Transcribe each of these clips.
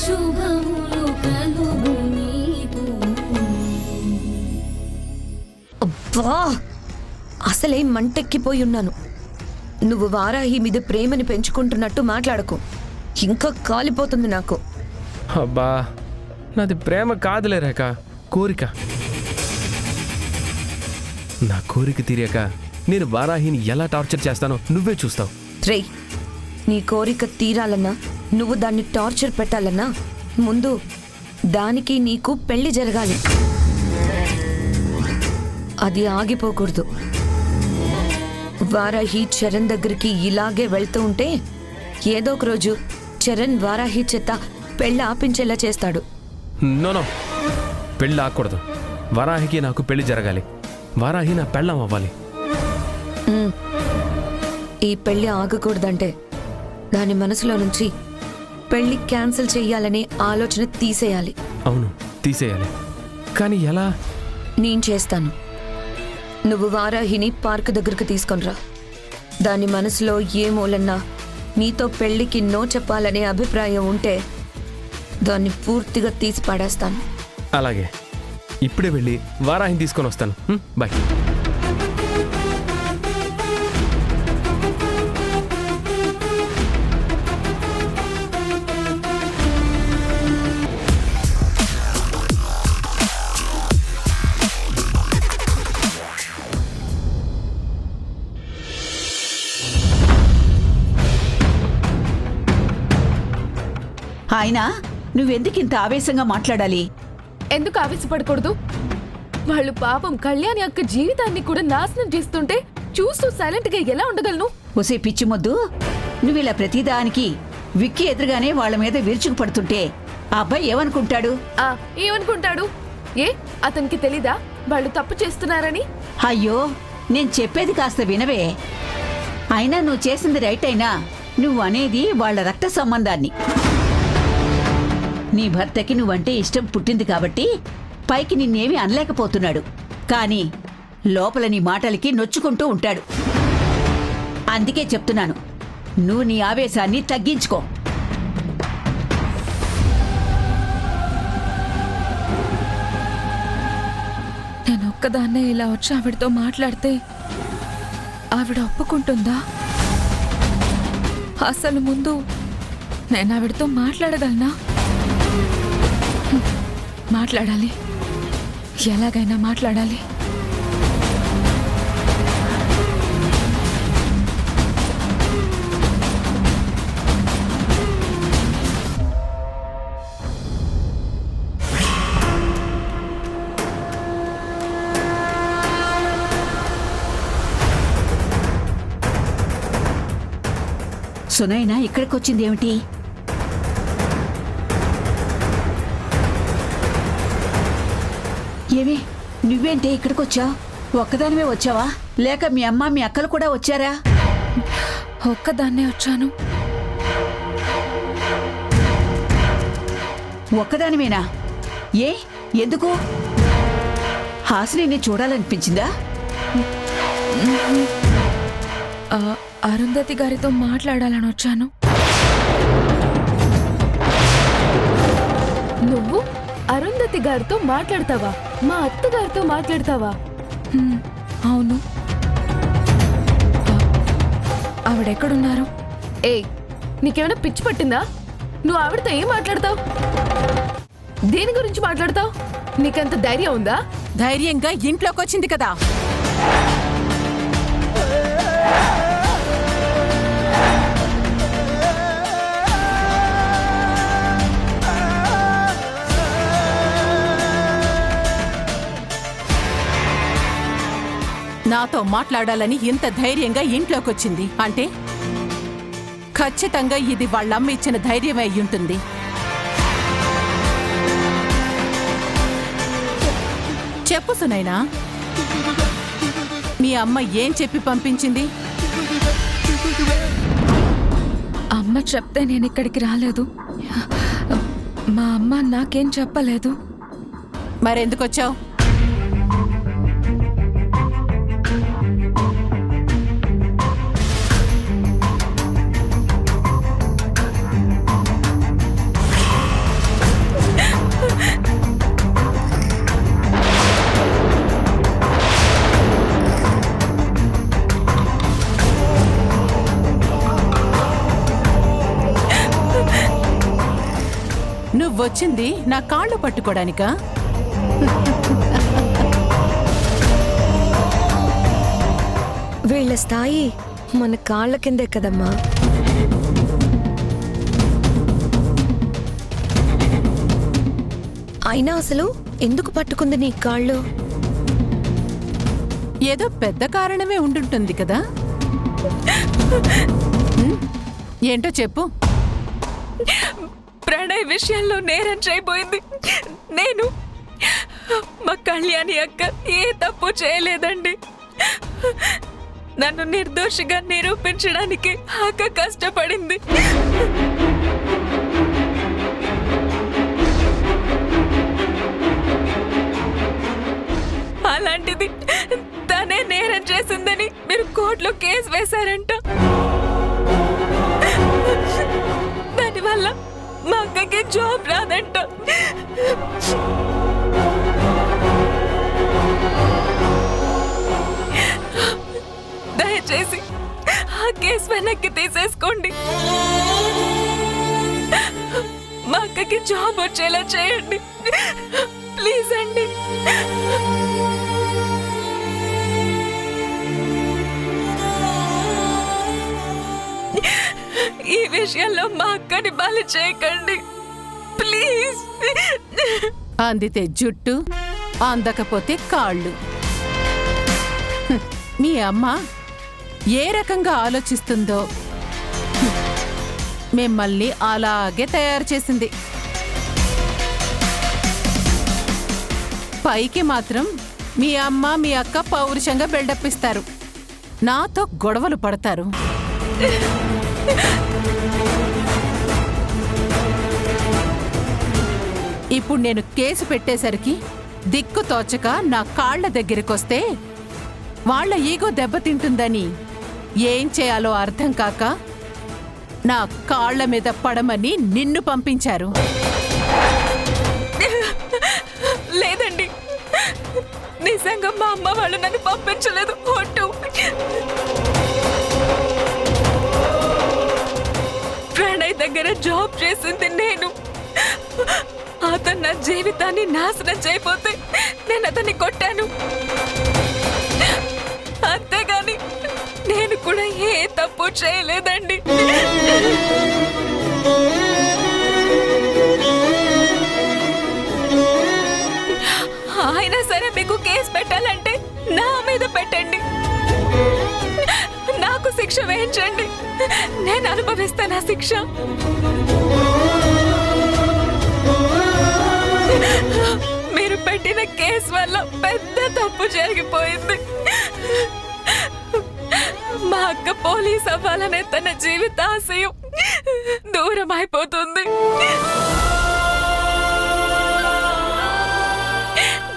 శుభములు కలుగు నీకు. అబ్బా, అసలే మంటెక్కిపోయి ఉన్నాను. నువ్వు వారాహి మీద ప్రేమని పెంచుకుంటున్నట్టు మాట్లాడకు, ఇంకా కాలిపోతుంది నాకు. అబ్బా, నాది ప్రేమ కాదులే రేఖ, కోరిక. నా కోరిక తీరాక నేను వారాహిని ఎలా టార్చర్ చేస్తానో నువ్వే చూస్తావు. రేయ్, నీ కోరిక తీరాలన్నా, నువ్వు దాన్ని టార్చర్ పెట్టాలన్నా ముందు దానికి నీకు పెళ్లి జరగాలి. అది ఆగిపోకూడదు. వారాహి చరణ్ దగ్గరికి ఇలాగే వెళ్తూ ఉంటే ఏదో ఒక రోజు చరణ్ వారాహి చేత పెళ్ళి ఆపించేలా చేస్తాడు. నో, పెళ్ళి ఆగకూడదు. వారాహికి నాకు పెళ్లి జరగాలి. వారాహి నా పెళ్ళం అవ్వాలి. ఈ పెళ్లి ఆగకూడదంటే దాని మనసులో నుంచి పెళ్లి క్యాన్సిల్ చెయ్యాలనే ఆలోచన తీసేయాలి. అవును, తీసేయాలి. కానీ ఎలా? నేను చేస్తాను. నువ్వు వారాహిని పార్క్ దగ్గరకు తీసుకొనిరా. దాని మనసులో ఏ మూలన్నా నీతో పెళ్లికి నో చెప్పాలనే అభిప్రాయం ఉంటే దాన్ని పూర్తిగా తీసి పడేస్తాను. అలాగే, ఇప్పుడే వెళ్ళి వారాహిని తీసుకొని వస్తాను. బాయ్. అయినా నువ్వెందుకింత ఆవేశంగా మాట్లాడాలి? ఎందుకు ఆవేశపడకూడదు? వాళ్ళు పాపం కళ్యాణి అక్క జీవితాన్ని కూడా నాశనం చేస్తుంటే చూస్తూ సైలెంట్ గా ఎలా ఉండగలను? ఒసే పిచ్చిమొద్దు, నువ్విలా ప్రతిదానికి విక్కీ ఎదురుగానే వాళ్ళ మీద విరుచుకు పడుతుంటే ఆ అబ్బాయి ఏమనుకుంటాడు? ఏమనుకుంటాడు? అతనికి తెలీదా వాళ్ళు తప్పు చేస్తున్నారని? అయ్యో, నేను చెప్పేది కాస్త వినవే. అయినా నువ్వు చేసింది రైట్ అయినా నువ్వు అనేది వాళ్ళ రక్త సంబంధాన్ని. నీ భర్తకి నువ్వంటే ఇష్టం పుట్టింది కాబట్టి పైకి నిన్నేమీ అనలేకపోతున్నాడు, కానీ లోపల నీ మాటలకి నొచ్చుకుంటూ ఉంటాడు. అందుకే చెప్తున్నాను, నువ్వు నీ ఆవేశాన్ని తగ్గించుకో. నేను ఒక్కదాన్నే ఇలా వచ్చి ఆవిడతో మాట్లాడితే ఆవిడ ఒప్పుకుంటుందా? అసలు ముందు నేను ఆవిడతో మాట్లాడగలనా? మాట్లాడాలి, ఎలాగైనా మాట్లాడాలి. సునైనా ఇక్కడికొచ్చింది ఏమిటి? ఏమి, నువ్వేంటే ఇక్కడికొచ్చా? ఒక్కదానివే వచ్చావా, లేక మీ అమ్మ మీ అక్కలు కూడా వచ్చారా? ఒక్కదాన్నే వచ్చాను. ఒక్కదానివేనా? ఎందుకు? హాసిని చూడాలనిపించిందా? అరుంధతి గారితో మాట్లాడాలని వచ్చాను. నువ్వు అరుంధతి గారితో మాట్లాడతావా? మా అత్తగారితో మాట్లాడతావా? అవును. ఆవిడెక్కడున్నారు? నీకేమైనా పిచ్చి పట్టిందా? నువ్వు ఆవిడతో ఏం మాట్లాడతావు? దేని గురించి మాట్లాడతావు? నీకంత ధైర్యం ఉందా? ధైర్యంగా ఇంట్లోకి వచ్చింది కదా. నాతో మాట్లాడాలని ఇంత ధైర్యంగా ఇంట్లోకొచ్చింది అంటే ఖచ్చితంగా ఇది వాళ్ళమ్మ ఇచ్చిన ధైర్యమే అయ్యుంటుంది. చెప్పు సునైనా, మీ అమ్మ ఏం చెప్పి పంపించింది? అమ్మ చెప్తే నేను ఇక్కడికి రాలేదు. మా అమ్మ నాకేం చెప్పలేదు. మరెందుకొచ్చావు? నువ్వొచ్చింది నా కాళ్ళు పట్టుకోడానికా? వీళ్ళ స్థాయి మన కాళ్ళ కిందే కదమ్మా. అయినా అసలు ఎందుకు పట్టుకుంది నీ కాళ్ళు? ఏదో పెద్ద కారణమే ఉండుంటుంది కదా. ఏంటో చెప్పు. ప్రణయ్ విషయంలో నేరం చేయబోయింది నేను. మా కళ్యాణి అక్క ఏ తప్పు చేయలేదండి. నన్ను నిర్దోషిగా నిరూపించడానికి అక్క కష్టపడింది. అలాంటిది తనే నేరం చేసిందని మీరు కోర్టులో కేసు వేశారంట. దానివల్ల మా అక్కకి జాబ్ రాదంట. దయచేసి ఆ కేసు వెనక్కి తీసేసుకోండి. మా అక్కకి జాబ్ వచ్చేలా చేయండి ప్లీజ్ అండి. ఈ విషయంలో మా అక్కని బలి చేయకండి ప్లీజ్. అందితే జుట్టు, అందకపోతే కాళ్ళు. మీ అమ్మ ఏ రకంగా ఆలోచిస్తుందో మిమ్మల్ని అలాగే తయారు చేసింది. పైకి మాత్రం మీ అమ్మ మీ అక్క పౌరుషంగా బిల్డప్ ఇస్తారు, నాతో గొడవలు పడతారు. ఇప్పుడు నేను కేసు పెట్టేసరికి దిక్కు తోచక నా కాళ్ల దగ్గరికొస్తే వాళ్ల ఈగో దెబ్బతింటుందని ఏం చేయాలో అర్థం కాక నా కాళ్ల మీద పడమని నిన్ను పంపించారు. లేదండి, నిజంగా మా అమ్మ వాళ్ళు నన్ను పంపించలేదు. ఒట్టు. ప్రణయ్ దగ్గర జాబ్ చేసింది నేను. అతను నా జీవితాన్ని నాశనం చేయబోతే నేను అతన్ని కొట్టాను. అంతేగాని నేను కూడా ఏ తప్పు చేయలేదండి. అయినా సరే మీకు కేసు పెట్టాలంటే నా మీద పెట్టండి, నాకు శిక్ష వేయించండి, నేను అనుభవిస్తాను ఆ శిక్ష. మీరు పెట్టిన కేసు వల్ల పెద్ద తప్పు జరిగిపోయింది. మా అక్క పోలీస్ అవ్వాలనే తన జీవితాశయం దూరం అయిపోతుంది.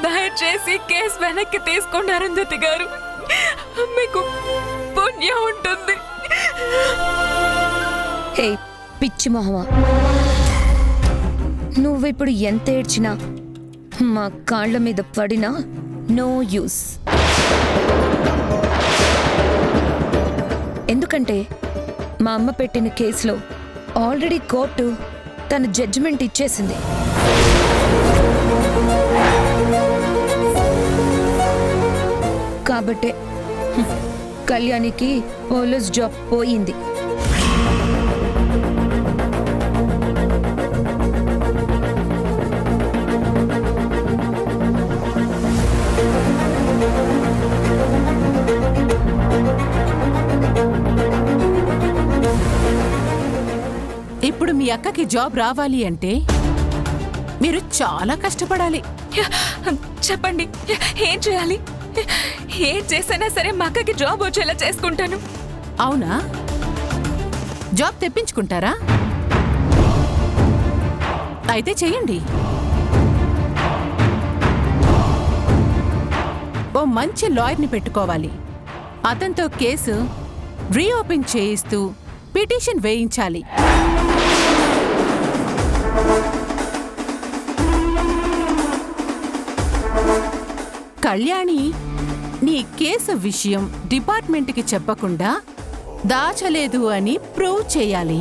దయచేసి కేసు వెనక్కి తీసుకోండి అరుంధతి గారు, మీకు పుణ్యం ఉంటుంది. హే పిచ్చి మొహమా, నువ్విప్పుడు ఎంత ఏడ్చినా మా కాళ్ళ మీద పడినా నో యూస్. ఎందుకంటే మా అమ్మ పెట్టిన కేసులో ఆల్రెడీ కోర్టు తన జడ్జిమెంట్ ఇచ్చేసింది. కాబట్టే కళ్యాణికి పోలీస్ జాబ్ పోయింది. ఇప్పుడు మీ అక్కకి జాబ్ రావాలి అంటే మీరు చాలా కష్టపడాలి. చెప్పండి, ఏం చేయాలి? ఏం చేసినా సరే మా అక్కకి జాబ్ వచ్చేలా చేసుకుంటాను. అవునా? జాబ్ తెప్పించుకుంటారా? అయితే చెయ్యండి. ఓ మంచి లాయర్ని పెట్టుకోవాలి. అతనితో కేసు రీఓపెన్ చేయిస్తూ పిటిషన్ వేయించాలి. కళ్యాణి నీ కేసు విషయం డిపార్ట్మెంట్కి చెప్పకుండా దాచలేదు అని ప్రూవ్ చేయాలి.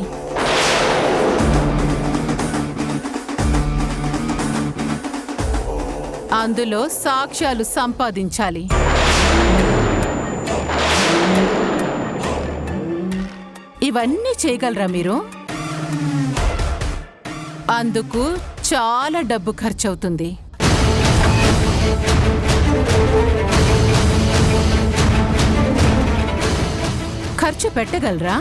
అందులో సాక్ష్యాలు సంపాదించాలి. ఇవన్నీ చేయగలరా మీరు? అందుకు చాలా డబ్బు ఖర్చవుతుంది. ఖర్చు పెట్టగలరా?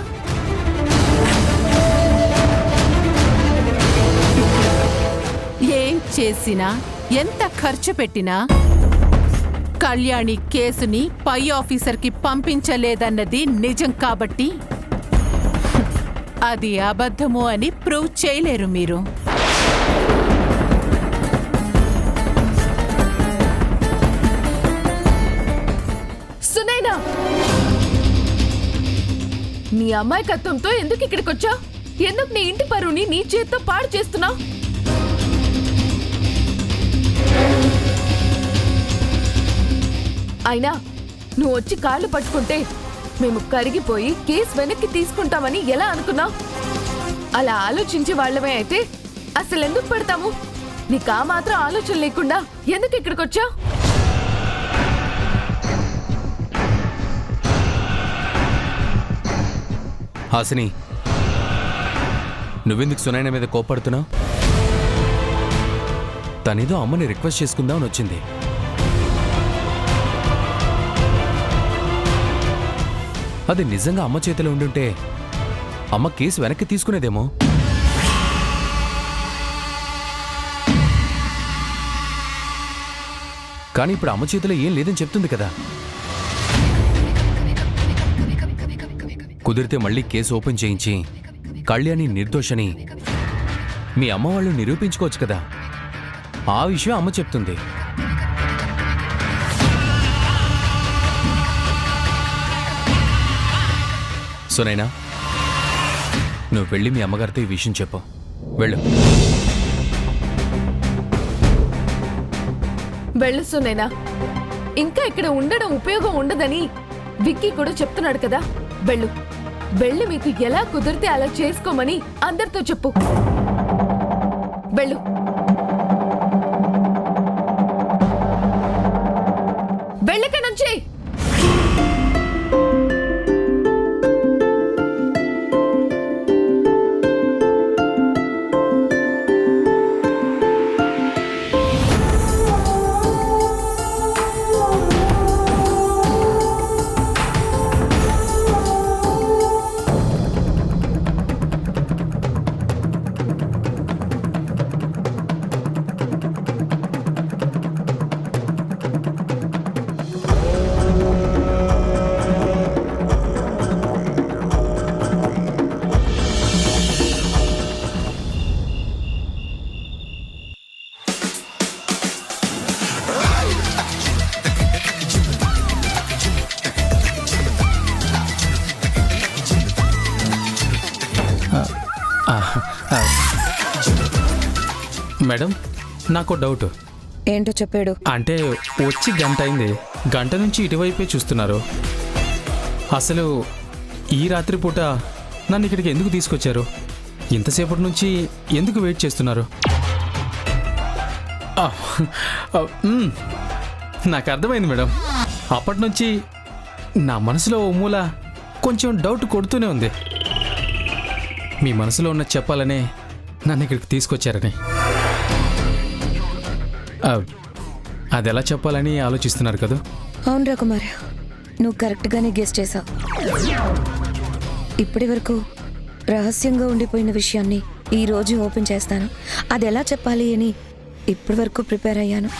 ఏం చేసినా, ఎంత ఖర్చు పెట్టినా కళ్యాణి కేసుని పై ఆఫీసర్కి పంపించలేదన్నది నిజం కాబట్టి అది అబద్ధము అని ప్రూవ్ చేయలేరు మీరు. సునైనా, నీ అమాయకత్వంతో ఎందుకు ఇక్కడికి వచ్చావు? ఎందుకు నీ ఇంటి పరువుని నీ చేత్తో పాడు చేస్తున్నావు? అయినా నువ్వు వచ్చి కాళ్ళు పట్టుకుంటే మేము కరిగిపోయి కేసు వెనక్కి తీసుకుంటామని ఎలా అనుకున్నావు? అలా ఆలోచించే వాళ్ళమే అయితే అసలు ఎందుకు పడతాము? నీకు ఆ మాత్రం ఆలోచన లేకుండా ఎందుకు ఇక్కడికి వచ్చావు? హాసిని, నువ్వెందుకు సునైన మీద కోపడుతున్నావు? తనేదో అమ్మని రిక్వెస్ట్ చేసుకుందామని వచ్చింది. అది నిజంగా అమ్మ చేతిలో ఉండుంటే అమ్మ కేసు వెనక్కి తీసుకునేదేమో. కానీ ఇప్పుడు అమ్మ చేతిలో ఏం లేదని చెప్తుంది కదా. కుదిరితే మళ్ళీ కేసు ఓపెన్ చేయించి కళ్యాణి నిర్దోషని మీ అమ్మ వాళ్ళు నిరూపించుకోవచ్చు కదా. ఆ విషయం అమ్మ చెప్తుంది. సునైనా, నువ్వు వెళ్ళి మీ అమ్మగారితో ఈ విషయం చెప్పు. వెళ్ళు. వెళ్ళు సునైనా. ఇంకా ఇక్కడ ఉండడం ఉపయోగం ఉండదని విక్కీ కూడా చెప్తున్నాడు కదా. వెళ్ళు. వెళ్ళి మీకు ఎలా కుదిరితే అలా చేసుకోమని అందరితో చెప్పు. వెళ్ళు. వెళ్ళక నుంచి. మేడం, నాకు డౌట్. ఏంటో చెప్పాడు. అంటే వచ్చి గంట అయింది, గంట నుంచి ఇటువైపే చూస్తున్నారు. అసలు ఈ రాత్రి పూట నన్ను ఇక్కడికి ఎందుకు తీసుకొచ్చారు? ఇంతసేపటి నుంచి ఎందుకు వెయిట్ చేస్తున్నారు? నాకు అర్థమైంది మేడం. అప్పటి నుంచి నా మనసులో ఓ మూల కొంచెం డౌట్ కొడుతూనే ఉంది. మీ మనసులో ఉన్న చెప్పాలనే నన్ను ఇక్కడికి తీసుకొచ్చారని. అది ఎలా చెప్పాలని ఆలోచిస్తున్నారు కదా. అవునరా కుమార్, నువ్వు కరెక్ట్గానే గెస్ చేసావు. ఇప్పటి వరకు రహస్యంగా ఉండిపోయిన విషయాన్ని ఈరోజు ఓపెన్ చేస్తాను. అది ఎలా చెప్పాలి అని ఇప్పటి వరకు ప్రిపేర్ అయ్యాను.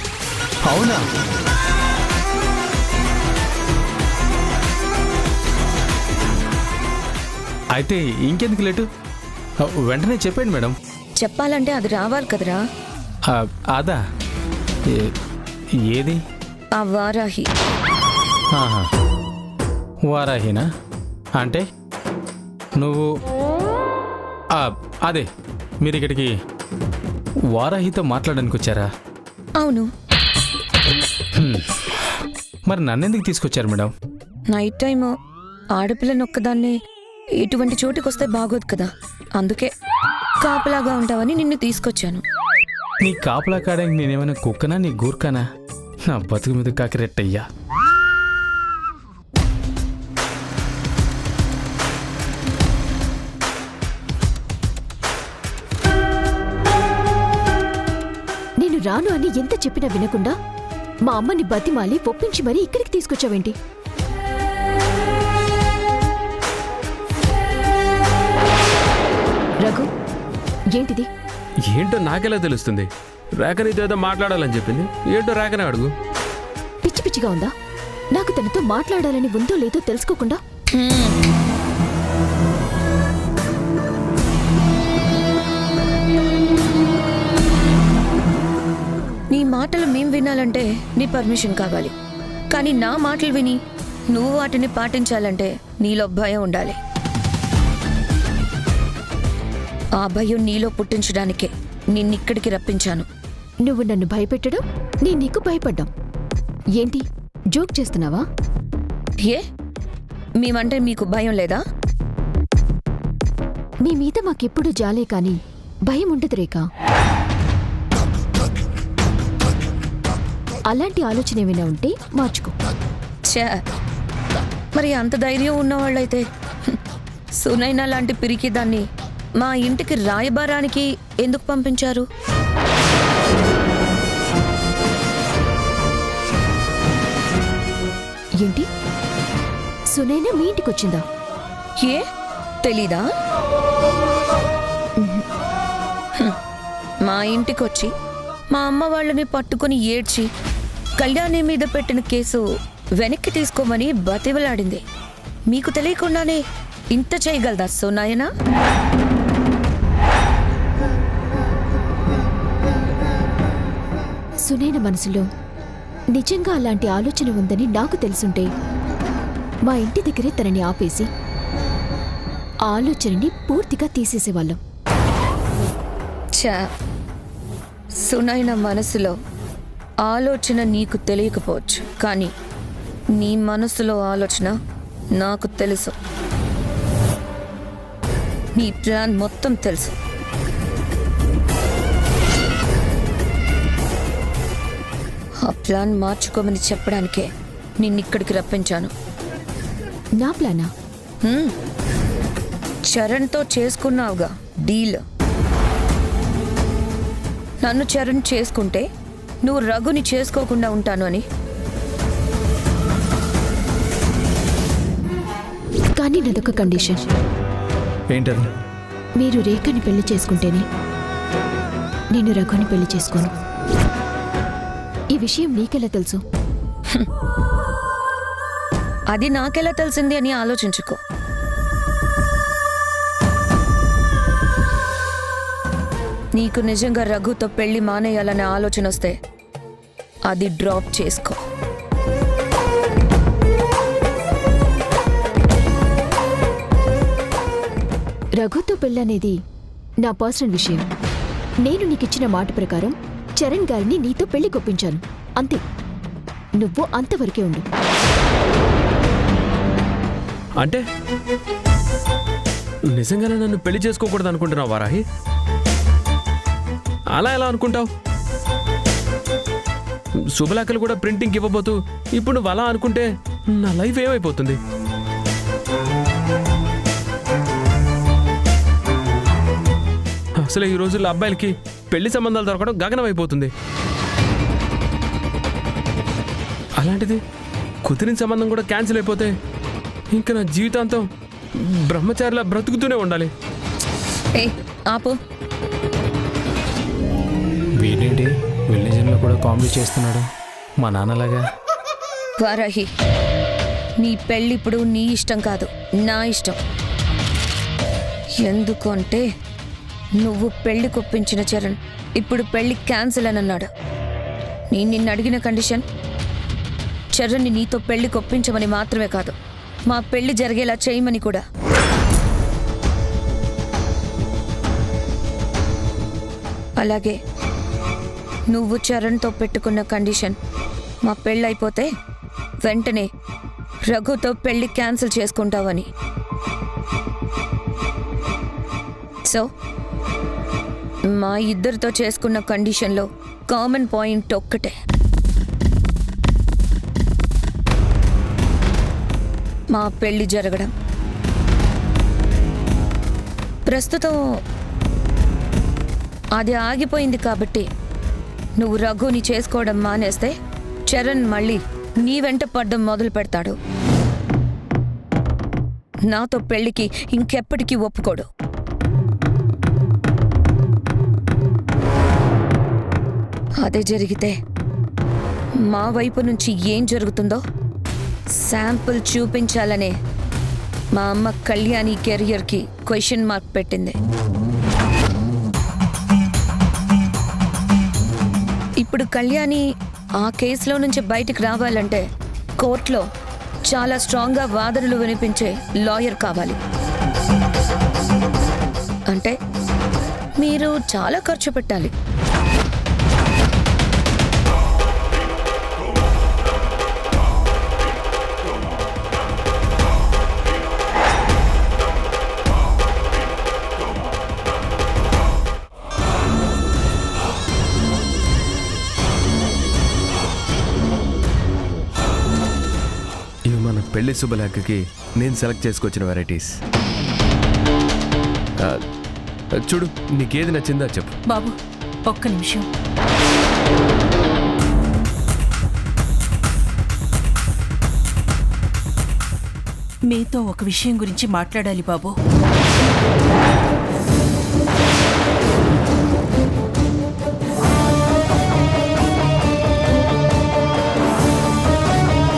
అవునా? అయితే ఇంకెందుకు లేటు, వెంటనే చెప్పండి మేడం. చెప్పాలంటే అది రావాలి కదరా. అదా? ఏది? ఆ వారాహి. వారాహినా? అంటే నువ్వు అదే మీరు ఇక్కడికి వారాహితో మాట్లాడడానికి వచ్చారా? అవును. మరి నన్నెందుకు తీసుకొచ్చారు మేడం? నైట్ టైము ఆడపిల్లనొక్కదాన్నే ఇటువంటి చోటుకొస్తే బాగోదు కదా, అందుకే కాపలాగా ఉంటావని నిన్ను తీసుకొచ్చాను. నీ కాపలా కాడానికి నేనేమైనా కుక్కనా నీ గూర్ఖానా? నా బతుకు మీద కాకిరెట్టయ్యా. నేను రాను అని ఎంత చెప్పినా వినకుండా మా అమ్మని బతిమాలి ఒప్పించి మరీ ఇక్కడికి తీసుకొచ్చావేంటి? రఘు, ఏంటిది? ఏంటో నాకెలా తెలుస్తుంది? రేఖ నీతో ఏదో మాట్లాడాలని చెప్పింది. ఏంటో రేఖనే అడుగు. పిచ్చి పిచ్చిగా ఉందా? నాకు తనతో మాట్లాడాలని ఉందో లేదో తెలుసుకోకుండా నీ మాటలు మేం వినాలంటే నీ పర్మిషన్ కావాలి. కానీ నా మాటలు విని నువ్వు వాటిని పాటించాలంటే నీలో భయం ఉండాలి. ఆ భయం నీలో పుట్టించడానికే నిన్నిక్కడికి రప్పించాను. నువ్వు నన్ను భయపెట్టడం, నేను నీకు భయపడ్డాం. ఏంటి జోక్ చేస్తున్నావా? ఏ మేమంటే మీకు భయం లేదా? మీ మీద మాకెప్పుడు జాలే కాని భయం ఉండదు రేఖ. అలాంటి ఆలోచన ఏమైనా ఉంటే మార్చుకో. ఛా, మరి అంత ధైర్యం ఉన్నవాళ్ళైతే సునైనా లాంటి పిరికి దాన్ని మా ఇంటికి రాయబారానికి ఎందుకు పంపించారు? ఏంటి, సునైనా మీ ఇంటికి వచ్చిందా? ఏ తెలీదా? మా ఇంటికొచ్చి మా అమ్మ వాళ్ళని పట్టుకుని ఏడ్చి కళ్యాణి మీద పెట్టిన కేసు వెనక్కి తీసుకోమని బతివలాడింది. మీకు తెలియకుండానే ఇంత చేయగలదా సునైనా? సునైన మనసులో నిజంగా అలాంటి ఆలోచన ఉందని నాకు తెలుసుంటే మా ఇంటి దగ్గరే తనని ఆపేసి ఆ ఆలోచనని పూర్తిగా తీసేసేవాళ్ళం. ఛా, సునైన మనసులో ఆలోచన నీకు తెలియకపోవచ్చు, కానీ నీ మనసులో ఆలోచన నాకు తెలుసు. నీ ప్లాన్ మొత్తం తెలుసు. ఆ ప్లాన్ మార్చుకోమని చెప్పడానికే నిన్నిక్కడికి రప్పించాను. నా ప్లానా? చరణ్తో చేసుకున్నావుగా డీల్. నన్ను చరణ్ చేసుకుంటే నువ్వు రఘుని చేసుకోకుండా ఉంటాను అని. కానీ నాదొక కండిషన్. ఏంటది? మీరు రేఖని పెళ్లి చేసుకుంటేనే నేను రఘుని పెళ్లి చేసుకోను. ఈ విషయం నీకెలా తెలుసు? అది నాకెలా తెలిసింది అని ఆలోచించుకో. నీకు నిజంగా రఘుతో పెళ్లి మానేయాలనే ఆలోచన వస్తే అది డ్రాప్ చేసుకో. రఘుతో పెళ్ళనేది నా పర్సనల్ విషయం. నేను నీకిచ్చిన మాట ప్రకారం చరణ్ గారిని నీతో పెళ్లి కొప్పించాను, అంతే. నువ్వు అంతవరకే ఉండు. అంటే నిజంగానే నన్ను పెళ్లి చేసుకోకూడదు అనుకుంటున్నావు వారాహి? అలా ఎలా అనుకుంటావు? శుభలేఖలు కూడా ప్రింటింగ్కి ఇవ్వబోతూ ఇప్పుడు నువ్వు అలా అనుకుంటే నా లైఫ్ ఏమైపోతుంది? అసలు ఈ రోజుల్లో అబ్బాయిలకి పెళ్లి సంబంధాలు దొరకడం గగనం అయిపోతుంది. అలాంటిది కుదిరిన సంబంధం కూడా క్యాన్సిల్ అయిపోతే ఇంకా నా జీవితాంతం బ్రహ్మచారిలా బ్రతుకుతూనే ఉండాలి. ఏ ఆపు. వీడేంటి విలేజ్లో కూడా కామెడీ చేస్తున్నాడు మా నాన్నలాగా? వారాహి, నీ పెళ్ళిప్పుడు నీ ఇష్టం కాదు, నా ఇష్టం. ఎందుకు అంటే నువ్వు పెళ్లి కొప్పించిన చరణ్ ఇప్పుడు పెళ్లి క్యాన్సిల్ అని అన్నాడు. నేను నిన్ను అడిగిన కండిషన్ చరణ్ని నీతో పెళ్లి కొప్పించమని మాత్రమే కాదు, మా పెళ్లి జరిగేలా చేయమని కూడా. అలాగే నువ్వు చరణ్తో పెట్టుకున్న కండిషన్ మా పెళ్ళి అయిపోతే వెంటనే రఘుతో పెళ్లి క్యాన్సిల్ చేసుకుంటావని. సో మా ఇద్దరితో చేసుకున్న కండిషన్లో కామన్ పాయింట్ ఒక్కటే. మా పెళ్లి జరగడం. ప్రస్తుతం అది ఆగిపోయింది కాబట్టి నువ్వు రఘుని చేసుకోవడం మానేస్తే చరణ్ మళ్ళీ నీ వెంట పడ్డం మొదలు పెడతాడు. నాతో పెళ్లికి ఇంకెప్పటికీ ఒప్పుకోడు. అదే జరిగితే మా వైపు నుంచి ఏం జరుగుతుందో శాంపుల్ చూపించాలనే మా అమ్మ కళ్యాణి కెరియర్కి క్వశ్చన్ మార్క్ పెట్టింది. ఇప్పుడు కళ్యాణి ఆ కేసులో నుంచి బయటకు రావాలంటే కోర్టులో చాలా స్ట్రాంగ్గా వాదనలు వినిపించే లాయర్ కావాలి. అంటే మీరు చాలా ఖర్చు పెట్టాలి. ఇవి మన పెళ్లి శుభలేఖకి నేను సెలెక్ట్ చేసుకొచ్చిన వెరైటీస్. చూడు, నీకేది నచ్చిందో చెప్పు. బాబు ఒక్క నిమిషం. మీతో ఒక విషయం గురించి మాట్లాడాలి బాబు.